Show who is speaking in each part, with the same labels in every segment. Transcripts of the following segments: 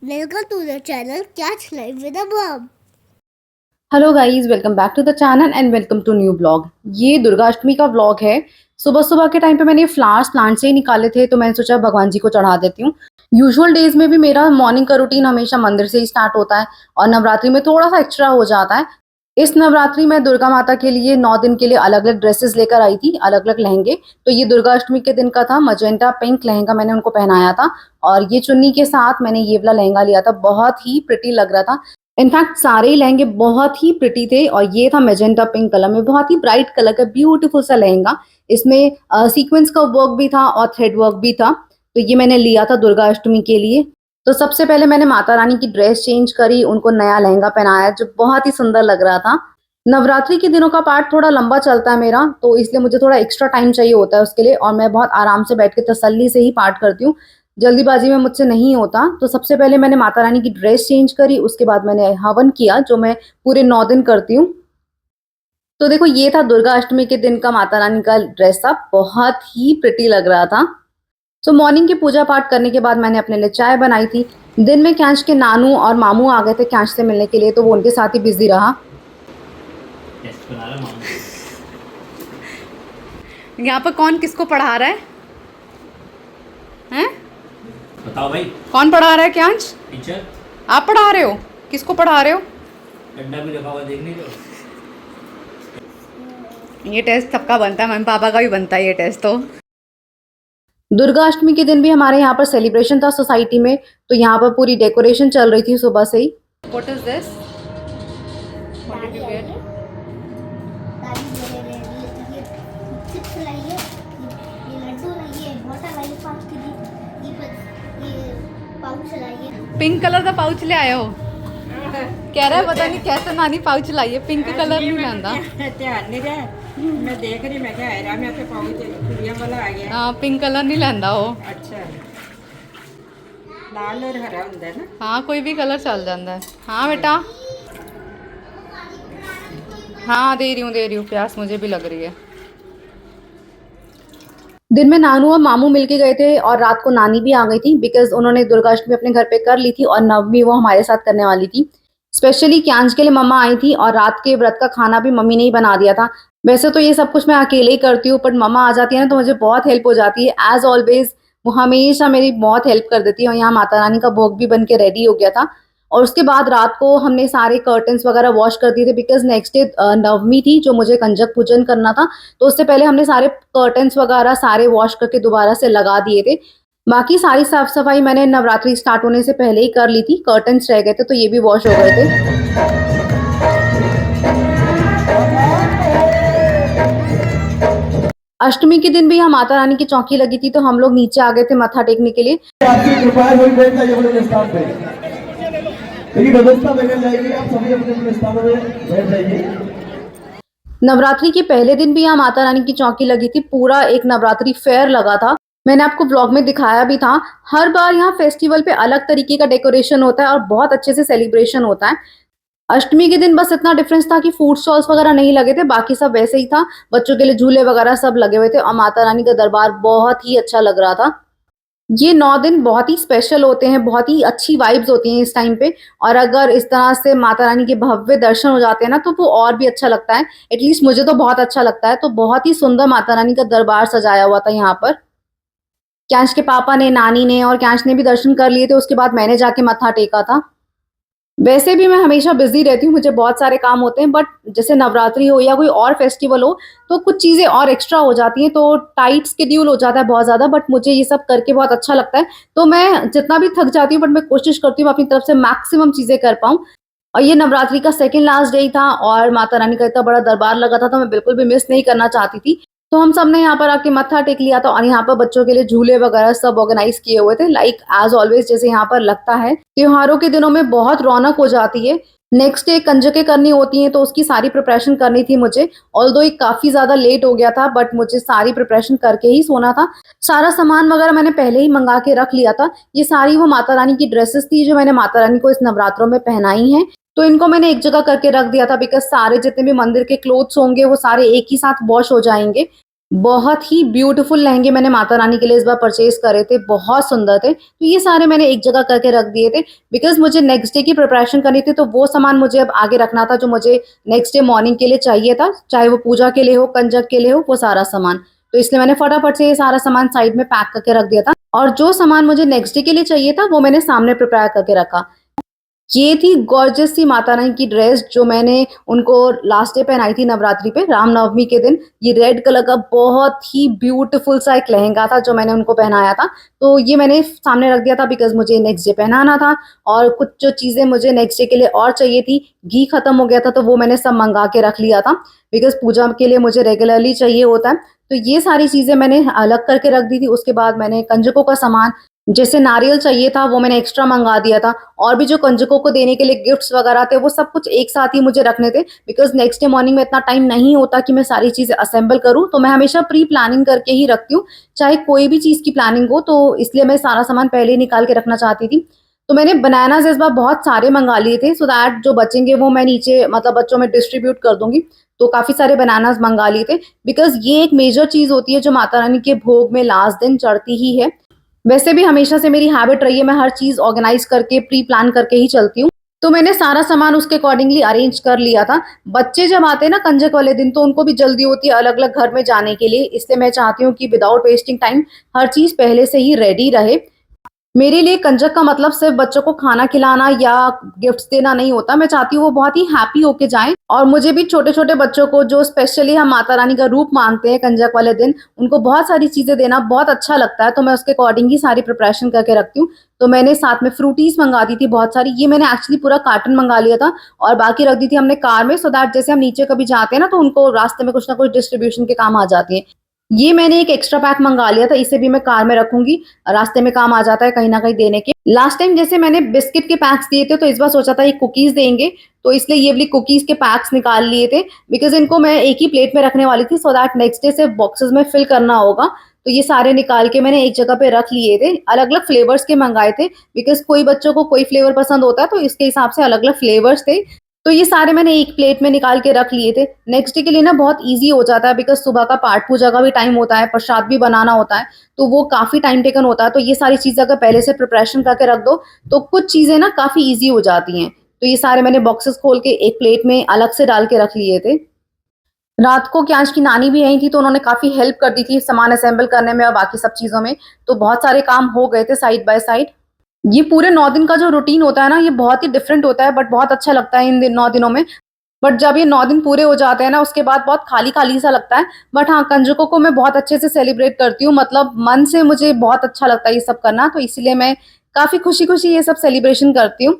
Speaker 1: Welcome to the channel Catch Life with a Mom.
Speaker 2: Hello guys, welcome back to the channel and welcome to new blog. ये दुर्गा अष्टमी का vlog है। सुबह सुबह के time पे मैंने फ्लावर्स प्लांट से ही निकाले थे, तो मैंने सोचा भगवान जी को चढ़ा देती हूँ। यूजुअल डेज में भी मेरा मॉर्निंग का रूटीन हमेशा मंदिर से ही स्टार्ट होता है और नवरात्रि में थोड़ा सा एक्स्ट्रा हो जाता है। इस नवरात्रि में दुर्गा माता के लिए 9 दिन के लिए अलग अलग ड्रेसेस लेकर आई थी, अलग अलग लहंगे। तो ये दुर्गा अष्टमी के दिन का था। मजेंटा पिंक लहंगा मैंने उनको पहनाया था और ये चुन्नी के साथ मैंने ये वाला लहंगा लिया था। बहुत ही प्रिटी लग रहा था। इनफैक्ट सारे ही लहंगे बहुत ही प्रिटी थे और ये था मेजेंटा पिंक कलर में, बहुत ही ब्राइट कलर का ब्यूटीफुल सा लहंगा। इसमें सीक्वेंस का वर्क भी था और थ्रेड वर्क भी था। तो ये मैंने लिया था दुर्गा अष्टमी के लिए। तो सबसे पहले मैंने माता रानी की ड्रेस चेंज करी, उनको नया लहंगा पहनाया जो बहुत ही सुंदर लग रहा था। नवरात्रि के दिनों का पार्ट थोड़ा लंबा चलता है मेरा, तो इसलिए मुझे थोड़ा एक्स्ट्रा टाइम चाहिए होता है उसके लिए, और मैं बहुत आराम से बैठ के तसल्ली से ही पार्ट करती हूँ। जल्दीबाजी में मुझसे नहीं होता। तो सबसे पहले मैंने माता रानी की ड्रेस चेंज करी, उसके बाद मैंने हवन किया जो मैं पूरे 9 दिन करती हूँ। तो देखो, ये था दुर्गा अष्टमी के दिन का माता रानी का ड्रेस था, बहुत ही प्रिटी लग रहा था। तो मॉर्निंग की पूजा पाठ करने के बाद मैंने अपने लिए चाय बनाई थी। दिन में कैंश के नानू और मामू आ गए थे कैंश से मिलने के लिए, तो वो उनके साथ ही बिजी रहा।
Speaker 3: टेस्ट बना रहा मामू।
Speaker 2: यहाँ पर कौन किसको पढ़ा रहा है? हैं?
Speaker 3: बताओ भाई।
Speaker 2: कौन पढ़ा रहा है? Cash
Speaker 3: teacher.
Speaker 2: आप पढ़ा रहे हो? किसको पढ़ा रहे हो?
Speaker 3: डंडा भी रखा हुआ, देखने दो।
Speaker 2: ये टेस्ट सबका बनता है, मम्मी पापा का भी बनता है ये टेस्ट। तो दुर्गा अष्टमी के दिन भी हमारे यहाँ पर सेलिब्रेशन था सोसाइटी में, तो यहाँ पर पूरी डेकोरेशन चल रही थी सुबह से ही। What is this? What did you get?
Speaker 1: Chips लाइए, ये लड्डू लाइए, बॉटल लाइए 5 की, ये पाउच लाइए।
Speaker 2: पिंक कलर का पाउच ले आए हो? कह रहा है पता नहीं कैसे नानी पाउच लाइए, पिंक कलर नहीं लांदा।
Speaker 4: ध्यान नहीं रहा, मैं देख रही, मैं क्या है मैं तो पाउच कुड़िया वाला आ गया।
Speaker 2: हाँ, पिंक कलर नहीं लांदा हो।
Speaker 4: अच्छा, लाल और हरा होता है ना?
Speaker 2: हाँ, कोई भी कलर चल जाता है। हाँ बेटा, हाँ दे रही हूँ, प्यास मुझे भी लग रही है। दिन में नानू और मामू मिलके गए थे और रात को नानी भी आ गई थी, बिकॉज उन्होंने दुर्गाष्टमी अपने घर पे कर ली थी और नवमी वो हमारे साथ करने वाली थी। स्पेशली कैंज के लिए मम्मा आई थी और रात के व्रत का खाना भी मम्मी ने ही बना दिया था। वैसे तो ये सब कुछ मैं अकेले ही करती हूँ, बट मम्मा आ जाती है ना तो मुझे बहुत हेल्प हो जाती है। एज ऑलवेज वो हमेशा मेरी बहुत हेल्प कर देती है। और यहाँ माता रानी का भोग भी बन के रेडी हो गया था। और उसके बाद रात को हमने सारे कर्टन्स वगैरह वॉश कर दिए थे, बिकॉज नेक्स्ट डे नवमी थी जो मुझे कंजक पूजन करना था। तो उससे पहले हमने सारे कर्टन्स वगैरह सारे वॉश करके दोबारा से लगा दिए थे। बाकी सारी साफ सफाई मैंने नवरात्रि स्टार्ट होने से पहले ही कर ली थी। कर्टन्स रह गए थे तो ये भी वॉश हो गए थे। अष्टमी के दिन भी यहाँ माता रानी की चौकी लगी थी, तो हम लोग नीचे आ गए थे मत्था टेकने के लिए।
Speaker 5: आपकी कृपा है, वही बैठ जाइए अपने स्थान पे। लेकिन व्यवस्था बदल जाएगी, आप सभी अपने अपने स्थानों में बैठ जाइए।
Speaker 2: नवरात्रि के पहले दिन भी यहाँ माता रानी की चौकी लगी थी। पूरा एक नवरात्रि फेयर लगा था, मैंने आपको ब्लॉग में दिखाया भी था। हर बार यहाँ फेस्टिवल पे अलग तरीके का डेकोरेशन होता है और बहुत अच्छे से सेलिब्रेशन होता है। अष्टमी के दिन बस इतना डिफरेंस था कि फूड स्टॉल्स वगैरह नहीं लगे थे, बाकी सब वैसे ही था। बच्चों के लिए झूले वगैरह सब लगे हुए थे और माता रानी का दरबार बहुत ही अच्छा लग रहा था। ये 9 दिन बहुत ही स्पेशल होते हैं, बहुत ही अच्छी वाइब्स होती हैं इस टाइम पे। और अगर इस तरह से माता रानी के भव्य दर्शन हो जाते हैं ना, तो वो और भी अच्छा लगता है। एटलीस्ट मुझे तो बहुत अच्छा लगता है। तो बहुत ही सुंदर माता रानी का दरबार सजाया हुआ था यहाँ पर। कैंश के पापा ने, नानी ने और कैंश ने भी दर्शन कर लिए थे। उसके बाद मैंने जाके मत्था टेका था। वैसे भी मैं हमेशा बिजी रहती हूँ, मुझे बहुत सारे काम होते हैं, बट जैसे नवरात्रि हो या कोई और फेस्टिवल हो तो कुछ चीज़ें और एक्स्ट्रा हो जाती हैं, तो टाइट स्केड्यूल हो जाता है बहुत ज़्यादा। बट मुझे ये सब करके बहुत अच्छा लगता है। तो मैं जितना भी थक जाती हूँ, बट मैं कोशिश करती हूँ अपनी तरफ से मैक्सिमम चीज़ें कर पाऊँ। और ये नवरात्रि का सेकेंड लास्ट डे था और माता रानी का इतना बड़ा दरबार लगा था, तो मैं बिल्कुल भी मिस नहीं करना चाहती थी। तो हम सब ने यहाँ पर आके मत्था टेक लिया था और यहाँ पर बच्चों के लिए झूले वगैरह सब ऑर्गेनाइज किए हुए थे, लाइक एज ऑलवेज जैसे यहाँ पर लगता है। त्योहारों के दिनों में बहुत रौनक हो जाती है। नेक्स्ट डे कंजकें करनी होती हैं, तो उसकी सारी प्रिपरेशन करनी थी मुझे। ऑल्दो ये काफी ज्यादा लेट हो गया था, बट मुझे सारी प्रिपरेशन करके ही सोना था। सारा सामान वगैरह मैंने पहले ही मंगा के रख लिया था। ये सारी वो माता रानी की ड्रेसेस थी जो मैंने माता रानी को इस नवरात्रों में पहनाई हैं। तो इनको मैंने एक जगह करके रख दिया था, बिकॉज सारे जितने भी मंदिर के क्लोथ्स होंगे वो सारे एक ही साथ वॉश हो जाएंगे। बहुत ही ब्यूटीफुल लहंगे मैंने माता रानी के लिए इस बार परचेज करे थे, बहुत सुंदर थे। तो ये सारे मैंने एक जगह करके रख दिए थे बिकॉज़ मुझे नेक्स्ट डे की प्रिपरेशन करनी थी, तो वो सामान मुझे अब आगे रखना था जो मुझे नेक्स्ट डे मॉर्निंग के लिए चाहिए था, चाहे वो पूजा के लिए हो, कंजक के लिए हो, वो सारा सामान। तो इसलिए मैंने फटाफट से ये सारा सामान साइड में पैक करके रख दिया था और जो सामान मुझे नेक्स्ट डे के लिए चाहिए था, वो मैंने सामने प्रिपेयर करके रखा। ये थी गॉर्जियस सी माता रानी की ड्रेस जो मैंने उनको लास्ट डे पहनाई थी नवरात्रि पे, रामनवमी के दिन। ये रेड कलर का बहुत ही ब्यूटीफुल सा एक लहंगा था जो मैंने उनको पहनाया था। तो ये मैंने सामने रख दिया था बिकॉज़ मुझे नेक्स्ट डे पहनाना था और कुछ जो चीज़ें मुझे नेक्स्ट डे के लिए और चाहिए थी, घी खत्म हो गया था तो वो मैंने सब मँगा के रख लिया था बिकॉज़ पूजा के लिए मुझे रेगुलरली चाहिए होता है। तो ये सारी चीज़ें मैंने अलग करके रख दी थी। उसके बाद मैंने कंजकों का सामान जैसे नारियल चाहिए था वो मैंने एक्स्ट्रा मंगा दिया था और भी जो कंजकों को देने के लिए गिफ्ट्स वगैरह थे वो सब कुछ एक साथ ही मुझे रखने थे बिकॉज़ नेक्स्ट डे मॉर्निंग में इतना टाइम नहीं होता कि मैं सारी चीज़ें असेंबल करूँ, तो मैं हमेशा प्री प्लानिंग करके ही रखती हूँ, चाहे कोई भी चीज़ की प्लानिंग हो, तो इसलिए मैं सारा सामान पहले ही निकाल के रखना चाहती थी। तो मैंने बनानास इस बार बहुत सारे मंगा लिए थे सो दैट जो बचेंगे वो मैं नीचे मतलब बच्चों में डिस्ट्रीब्यूट कर दूँगी। तो काफ़ी सारे बनानास मंगा लिए थे बिकॉज़ ये एक मेजर चीज़ होती है जो माता रानी के भोग में लास्ट दिन चढ़ती ही है। वैसे भी हमेशा से मेरी हैबिट रही है, मैं हर चीज़ ऑर्गेनाइज करके प्री प्लान करके ही चलती हूँ। तो मैंने सारा सामान उसके अकॉर्डिंगली अरेंज कर लिया था। बच्चे जब आते हैं ना कंजक वाले दिन तो उनको भी जल्दी होती है अलग-अलग घर में जाने के लिए, इसलिए मैं चाहती हूँ कि विदाउट वेस्टिंग टाइम हर चीज़ पहले से ही रेडी रहे। मेरे लिए कंजक का मतलब सिर्फ बच्चों को खाना खिलाना या गिफ्ट्स देना नहीं होता। मैं चाहती हूँ वो बहुत ही हैप्पी होके जाएँ और मुझे भी छोटे-छोटे बच्चों को जो स्पेशली हम माता रानी का रूप मानते हैं कंजक वाले दिन, उनको बहुत सारी चीज़ें देना बहुत अच्छा लगता है, तो मैं उसके अकॉर्डिंग ही सारी प्रिपरेशन करके रखती हूँ। तो मैंने साथ में फ्रूटीज़ मँगा दी थी बहुत सारी, ये मैंने एक्चुअली पूरा कार्टन मँगा लिया था और बाकी रख दी थी हमने कार में सो दैट जैसे हम नीचे कभी जाते हैं ना, तो उनको रास्ते में कुछ ना कुछ डिस्ट्रीब्यूशन के काम आ जाती है। ये मैंने एक एक्स्ट्रा पैक मँगा लिया था, इसे भी मैं कार में रखूँगी, रास्ते में काम आ जाता है कहीं न कहीं देने के। लास्ट टाइम जैसे मैंने बिस्किट के पैक्स दिए थे, तो इस बार सोचा था ये कुकीज़ देंगे, तो इसलिए ये वाली कुकीज़ के पैक्स निकाल लिए थे बिकॉज़ इनको मैं एक ही प्लेट में रखने वाली थी सो दैट नेक्स्ट डे सिर्फ बॉक्सेस में फिल करना होगा। तो ये सारे निकाल के मैंने एक जगह पे रख लिए थे। अलग-अलग फ्लेवर्स के मँगाए थे बिकॉज़ कोई बच्चों को कोई फ्लेवर पसंद होता है, तो इसके हिसाब से अलग-अलग फ्लेवर्स थे। तो ये सारे मैंने एक प्लेट में निकाल के रख लिए थे। नेक्स्ट डे के लिए ना बहुत ईज़ी हो जाता है बिकॉज़ सुबह का पाठ पूजा का भी टाइम होता है, प्रसाद भी बनाना होता है, तो वो काफ़ी टाइम टेकन होता है। तो ये सारी चीज़ें अगर पहले से प्रिपरेशन करके रख दो, तो कुछ चीज़ें ना काफ़ी ईज़ी हो जाती हैं। तो ये सारे मैंने बॉक्सेस खोल के एक प्लेट में अलग से डाल के रख लिए थे। रात को क्यांश की नानी भी यहीं थी, तो उन्होंने काफ़ी हेल्प कर दी थी सामान असेंबल करने में और बाकी सब चीज़ों में, तो बहुत सारे काम हो गए थे साइड बाय साइड। ये पूरे 9 दिन का जो रूटीन होता है ना, ये बहुत ही डिफरेंट होता है बट बहुत अच्छा लगता है इन 9 दिनों में। बट जब ये 9 दिन पूरे हो जाते हैं ना, उसके बाद बहुत खाली-खाली सा लगता है। बट हाँ, कंजकों को मैं बहुत अच्छे से सेलिब्रेट करती हूँ, मतलब मन से मुझे बहुत अच्छा लगता है ये सब करना, तो इसीलिए मैं काफ़ी खुशी-खुशी ये सब सेलिब्रेशन करती हूँ।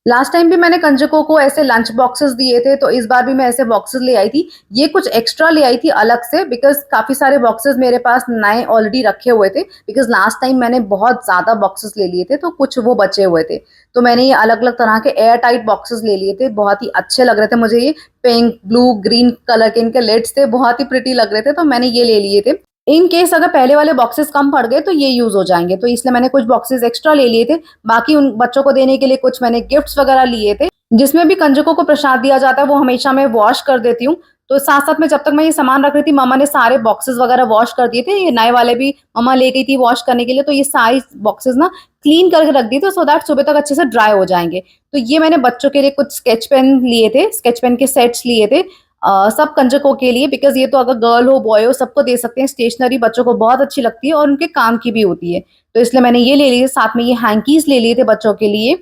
Speaker 2: लास्ट टाइम भी मैंने कंजकों को ऐसे लंच बॉक्सेस दिए थे, तो इस बार भी मैं ऐसे बॉक्सेस ले आई थी। ये कुछ एक्स्ट्रा ले आई थी अलग से बिकॉज़ काफ़ी सारे बॉक्सेस मेरे पास नए ऑलरेडी रखे हुए थे बिकॉज़ लास्ट टाइम मैंने बहुत ज़्यादा बॉक्सेस ले लिए थे, तो कुछ वो बचे हुए थे। तो मैंने ये अलग-अलग तरह के एयर टाइट बॉक्सेस ले लिए थे, बहुत ही अच्छे लग रहे थे मुझे ये। पिंक, ब्लू, ग्रीन कलर के इनके लिड्स थे, बहुत ही प्रिटी लग रहे थे, तो मैंने ये ले लिए थे। इन केस अगर पहले वाले बॉक्सेस कम पड़ गए तो ये यूज़ हो जाएँगे, तो इसलिए मैंने कुछ बॉक्सेस एक्स्ट्रा ले लिए थे। बाकी उन बच्चों को देने के लिए कुछ मैंने गिफ्ट्स वगैरह लिए थे। जिसमें भी कंजकों को प्रसाद दिया जाता है वो हमेशा मैं वॉश कर देती हूँ। तो साथ-साथ में जब तक मैं ये सामान रख रही थी मम्मा ने सारे बॉक्सेस वगैरह वॉश कर दिए थे। ये नए वाले भी मम्मा ले गई थी वॉश करने के लिए, तो ये सारी बॉक्सेस ना क्लीन करके रख दिए थे सो दैट सुबह तक अच्छे से ड्राई हो जाएँगे। तो ये मैंने बच्चों के लिए कुछ स्केच पेन लिए थे, स्केच पेन के सेट्स लिए थे सब कंजकों के लिए बिकॉज़ ये तो अगर गर्ल हो, बॉय हो सबको दे सकते हैं। स्टेशनरी बच्चों को बहुत अच्छी लगती है और उनके काम की भी होती है। तो इसलिए मैंने ये ले लिए, साथ में ये हैंकीज़ ले लिए थे बच्चों के लिए।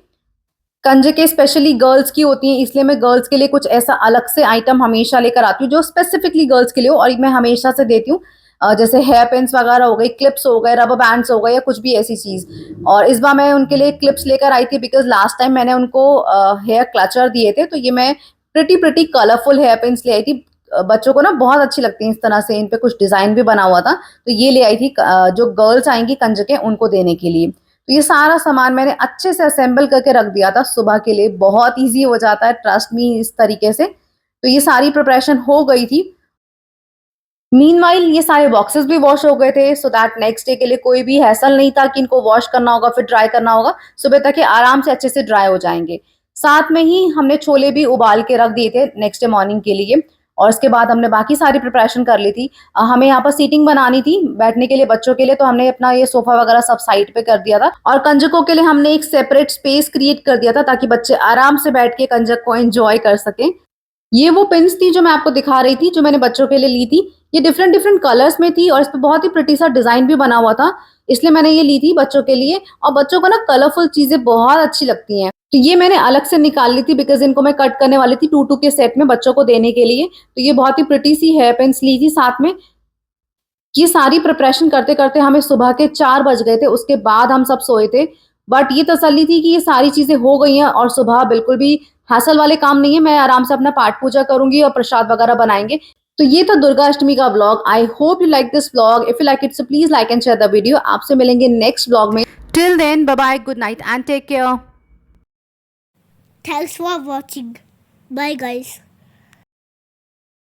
Speaker 2: कंजकें स्पेशली गर्ल्स की होती हैं, इसलिए मैं गर्ल्स के लिए कुछ ऐसा अलग से आइटम हमेशा लेकर आती हूँ जो स्पेसिफिकली गर्ल्स के लिए हो और मैं हमेशा से देती हूँ। जैसे हेयर पिन्स वगैरह हो गई, क्लिप्स हो गए, रबर बैंड्स हो गए या कुछ भी ऐसी चीज़। और इस बार मैं उनके लिए क्लिप्स लेकर आई थी बिकॉज़ लास्ट टाइम मैंने उनको हेयर क्लचर दिए थे, तो ये मैं प्रिटी कलरफुल हेयर पिन्स ले आई थी। बच्चों को ना बहुत अच्छी लगती हैं इस तरह से, इन पे कुछ डिज़ाइन भी बना हुआ था, तो ये ले आई थी जो गर्ल्स आएँगी कंजकें उनको देने के लिए। तो ये सारा सामान मैंने अच्छे से असेंबल करके रख दिया था सुबह के लिए, बहुत ईज़ी हो जाता है ट्रस्ट मी इस तरीके से। तो ये सारी प्रिपरेशन हो गई थी। मीनवाइल ये सारे बॉक्सेस भी वॉश हो गए थे सो दैट नेक्स्ट डे के लिए कोई भी हैसल नहीं था कि इनको वॉश करना होगा फिर ड्राई करना होगा। सुबह तक ये आराम से अच्छे से ड्राई हो जाएँगे। साथ में ही हमने छोले भी उबाल के रख दिए थे नेक्स्ट डे मॉर्निंग के लिए और इसके बाद हमने बाकी सारी प्रिपरेशन कर ली थी। हमें यहाँ पर सीटिंग बनानी थी बैठने के लिए बच्चों के लिए, तो हमने अपना ये सोफा वगैरह सब साइड पे कर दिया था और कंजकों के लिए हमने एक सेपरेट स्पेस क्रिएट कर दिया था ताकि बच्चे आराम से बैठ के कंजक को एंजॉय कर सकें। ये वो पिन्स थी जो मैं आपको दिखा रही थी, जो मैंने बच्चों के लिए ली थी। ये डिफरेंट डिफरेंट कलर्स में थी और इस पे बहुत ही प्रिटी सा डिजाइन भी बना हुआ था, इसलिए मैंने ये ली थी बच्चों के लिए। और बच्चों को ना कलरफुल चीजें बहुत अच्छी लगती हैं, तो ये मैंने अलग से निकाल ली थी बिकॉज इनको मैं कट करने वाली थी 2-2 के सेट में बच्चों को देने के लिए। तो ये बहुत ही प्रिटी सी हेयर पिन्स ली थी साथ में। ये सारी प्रिपरेशन करते करते हमें सुबह के 4 बज गए थे, उसके बाद हम सब सोए थे। बट ये तसल्ली थी कि ये सारी चीजें हो गई हैं और सुबह बिल्कुल भी हासिल वाले काम नहीं है। मैं आराम से अपना पाठ पूजा करूंगी और प्रसाद वगैरह बनाएंगे। तो ये था दुर्गा अष्टमी का vlog. I hope you like this vlog. If you like it so please like and share the video. आपसे मिलेंगे नेक्स्ट व्लॉग में। Till then bye bye, good night and take care.
Speaker 1: Thanks for watching. Bye guys.